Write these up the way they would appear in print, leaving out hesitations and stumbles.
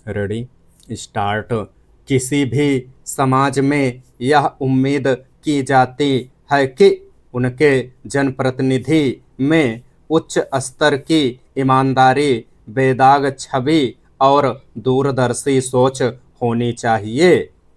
Ready start. किसी भी समाज में यह उम्मीद की जाती है कि उनके जनप्रतिनिधि में उच्च स्तर की ईमानदारी, बेदाग छवि और दूरदर्शी सोच होनी चाहिए।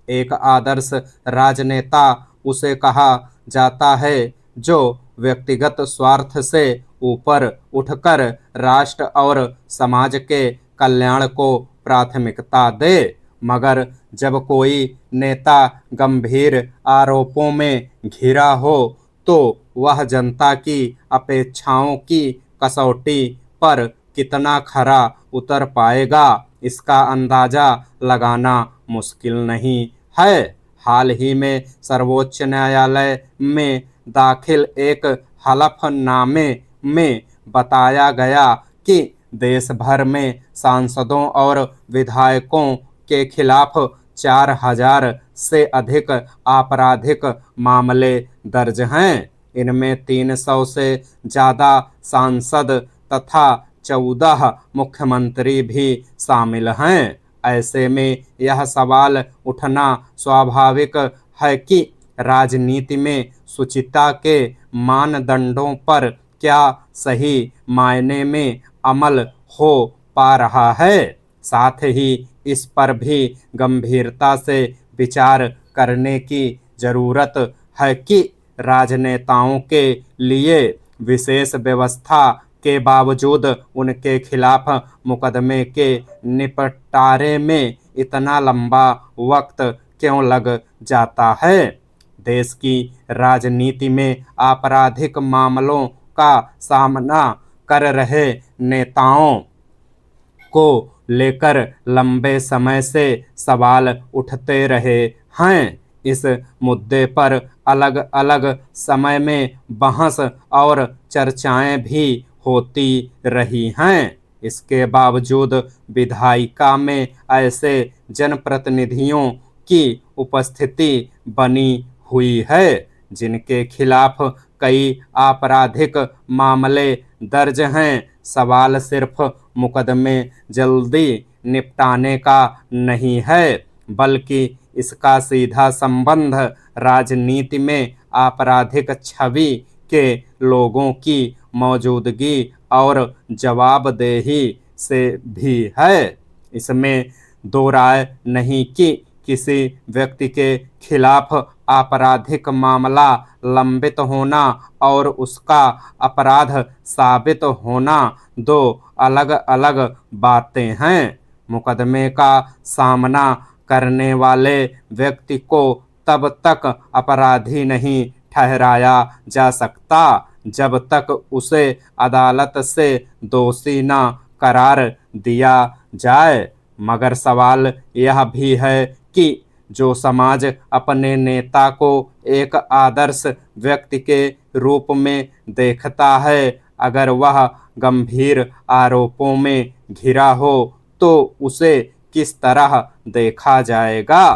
एक आदर्श राजनेता उसे कहा जाता है जो व्यक्तिगत स्वार्थ से ऊपर उठकर राष्ट्र और समाज के कल्याण को प्राथमिकता दे। मगर जब कोई नेता गंभीर आरोपों में घिरा हो तो वह जनता की अपेक्षाओं की कसौटी पर कितना खरा उतर पाएगा, इसका अंदाजा लगाना मुश्किल नहीं है। हाल ही में सर्वोच्च न्यायालय में दाखिल एक हलफनामे में बताया गया कि देश भर में सांसदों और विधायकों के खिलाफ 4000 से अधिक आपराधिक मामले दर्ज हैं। इनमें 300 से ज़्यादा सांसद तथा 14 मुख्यमंत्री भी शामिल हैं। ऐसे में यह सवाल उठना स्वाभाविक है कि राजनीति में शुचिता के मानदंडों पर क्या सही मायने में अमल हो पा रहा है। साथ ही इस पर भी गंभीरता से विचार करने की जरूरत है कि राजनेताओं के लिए विशेष व्यवस्था के बावजूद उनके खिलाफ मुकदमे के निपटारे में इतना लंबा वक्त क्यों लग जाता है। देश की राजनीति में आपराधिक मामलों का सामना कर रहे नेताओं को लेकर लंबे समय से सवाल उठते रहे हैं। इस मुद्दे पर अलग अलग समय में बहस और चर्चाएं भी होती रही हैं। इसके बावजूद विधायिका में ऐसे जनप्रतिनिधियों की उपस्थिति बनी हुई है जिनके खिलाफ कई आपराधिक मामले दर्ज हैं। सवाल सिर्फ मुकदमे जल्दी निपटाने का नहीं है, बल्कि इसका सीधा संबंध राजनीति में आपराधिक छवि के लोगों की मौजूदगी और जवाबदेही से भी है। इसमें दो राय नहीं कि किसी व्यक्ति के खिलाफ आपराधिक मामला लंबित होना और उसका अपराध साबित होना दो अलग अलग बातें हैं। मुकदमे का सामना करने वाले व्यक्ति को तब तक अपराधी नहीं ठहराया जा सकता जब तक उसे अदालत से दोषी न करार दिया जाए। मगर सवाल यह भी है कि जो समाज अपने नेता को एक आदर्श व्यक्ति के रूप में देखता है, अगर वह गंभीर आरोपों में घिरा हो तो उसे किस तरह देखा जाएगा।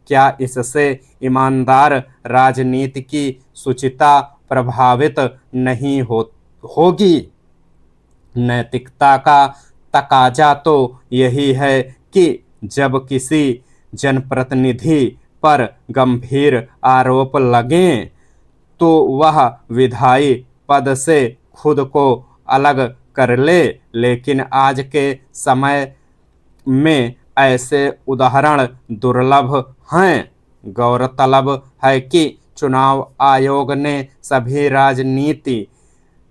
क्या इससे ईमानदार राजनीति की शुचिता प्रभावित नहीं होगी। नैतिकता का तकाजा तो यही है कि जब किसी जनप्रतिनिधि पर गंभीर आरोप लगें तो वह विधायी पद से खुद को अलग कर ले। लेकिन आज के समय में ऐसे उदाहरण दुर्लभ हैं। गौरतलब है कि चुनाव आयोग ने सभी राजनीति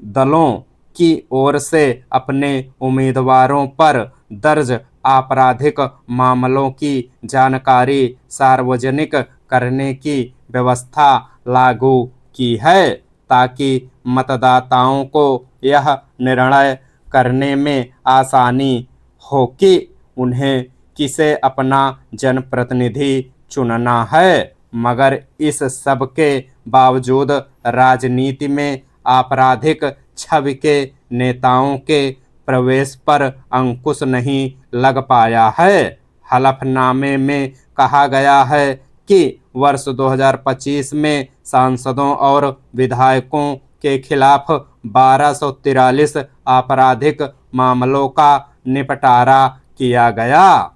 दलों की ओर से अपने उम्मीदवारों पर दर्ज आपराधिक मामलों की जानकारी सार्वजनिक करने की व्यवस्था लागू की है, ताकि मतदाताओं को यह निर्णय करने में आसानी हो कि उन्हें किसे अपना जनप्रतिनिधि चुनना है। मगर इस सब के बावजूद राजनीति में आपराधिक छवि के नेताओं के प्रवेश पर अंकुश नहीं लग पाया है। हलफनामे में कहा गया है कि वर्ष 2025 में सांसदों और विधायकों के खिलाफ 1243 आपराधिक मामलों का निपटारा किया गया।